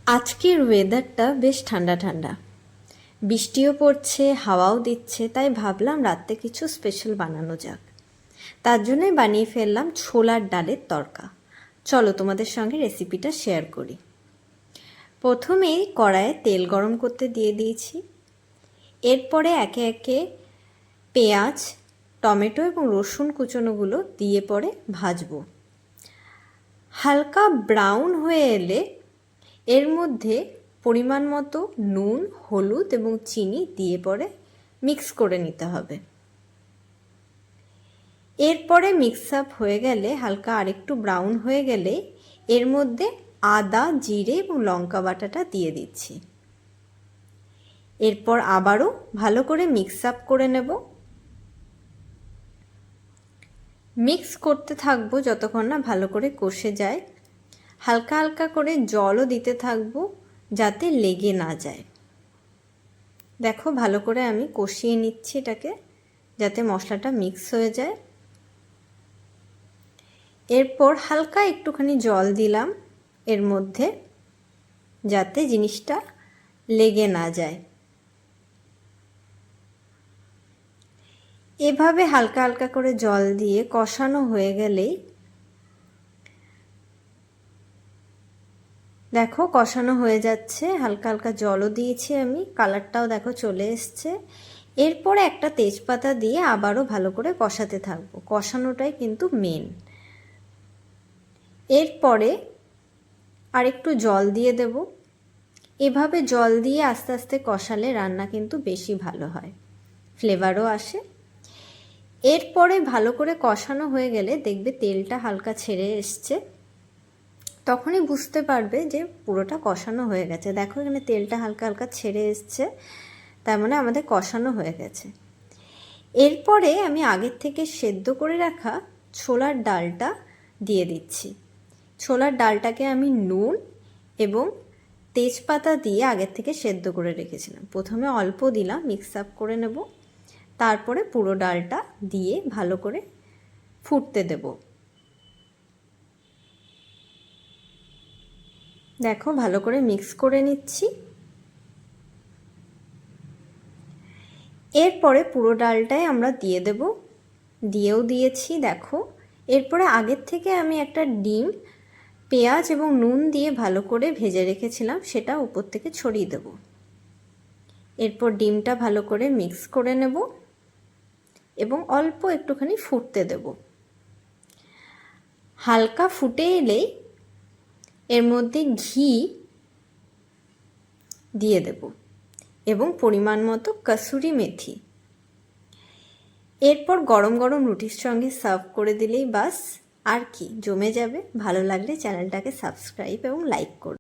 আজকের ওয়েদারটা বেশ ঠান্ডা ঠান্ডা, বৃষ্টিও পড়ছে, হাওয়াও দিচ্ছে, তাই ভাবলাম রাতে কিছু স্পেশাল বানানো যাক। তার জন্যই বানিয়ে ফেললাম ছোলার ডালের তড়কা। চলো তোমাদের সঙ্গে রেসিপিটা শেয়ার করি। প্রথমেই কড়াইয়ে তেল গরম করতে দিয়ে দিয়েছি। এরপরে একে একে পেঁয়াজ, টমেটো এবং রসুন কুচনোগুলো দিয়ে পরে ভাজবো। হালকা ব্রাউন হয়ে এলে এর মধ্যে পরিমাণ মতো নুন, হলুদ এবং চিনি দিয়ে পরে মিক্স করে নিতে হবে। এরপরে মিক্স আপ হয়ে গেলে, হালকা আরেকটু ব্রাউন হয়ে গেলে এর মধ্যে আদা, জিরে এবং লঙ্কা বাটাটা দিয়ে দিচ্ছি। এরপর আবারও ভালো করে মিক্স আপ করে নেব। মিক্স করতে থাকবো যতক্ষণ না ভালো করে কষে যায়। হালকা হালকা করে জলও দিতে থাকবো যাতে লেগে না যায়। দেখো ভালো করে আমি কষিয়ে নিচ্ছি এটাকে, যাতে মশলাটা মিক্স হয়ে যায়। এরপর হালকা একটুখানি জল দিলাম এর মধ্যে, যাতে জিনিসটা লেগে না যায়। এভাবে হালকা হালকা করে জল দিয়ে কষানো হয়ে গেলেই দেখো কষানো হয়ে যাচ্ছে। হালকা হালকা জলও দিয়েছি আমি, কালারটাও দেখো চলে এসছে। এরপরে একটা তেজপাতা দিয়ে আবারও ভালো করে কষাতে থাকবো, কষানোটাই কিন্তু মেন। এরপরে আরেকটু জল দিয়ে দেব। এভাবে জল দিয়ে আস্তে আস্তে কষালে রান্না কিন্তু বেশি ভালো হয়, ফ্লেভারও আসে। এরপরে ভালো করে কষানো হয়ে গেলে দেখবে তেলটা হালকা ছেড়ে এসছে, তখনই বুঝতে পারবে যে পুরোটা কষানো হয়ে গেছে। দেখো এখানে তেলটা হালকা হালকা ছেড়ে এসছে, তার মানে আমাদের কষানো হয়ে গেছে। এরপরে আমি আগের থেকে সেদ্ধ করে রাখা ছোলার ডালটা দিয়ে দিচ্ছি। ছোলার ডালটাকে আমি নুন এবং তেজপাতা দিয়ে আগের থেকে সেদ্ধ করে রেখেছিলাম। প্রথমে অল্প দিলাম, মিক্স আপ করে নেব। তারপরে পুরো ডালটা দিয়ে ভালো করে ফুটতে দেব। দেখো ভালো করে মিক্স করে নিচ্ছি। এরপরে পুরো ডালটাই আমরা দিয়ে দেব, দিয়েও দিয়েছি দেখো। এরপরে আগের থেকে আমি একটা ডিম পেঁয়াজ এবং নুন দিয়ে ভালো করে ভেজে রেখেছিলাম, সেটা উপর থেকে ছড়িয়ে দেব। এরপর ডিমটা ভালো করে মিক্স করে নেব এবং অল্প একটুখানি ফুটতে দেব। হালকা ফুটে এলেই এর মধ্যে ঘি দিয়ে দেব এবং পরিমাণ মতো কসুরি মেথি। এরপর গরম গরম রুটির সঙ্গে সার্ভ করে দিলেই বাস, আর কি, জমে যাবে। ভালো লাগলে চ্যানেলটাকে সাবস্ক্রাইব এবং লাইক করুন।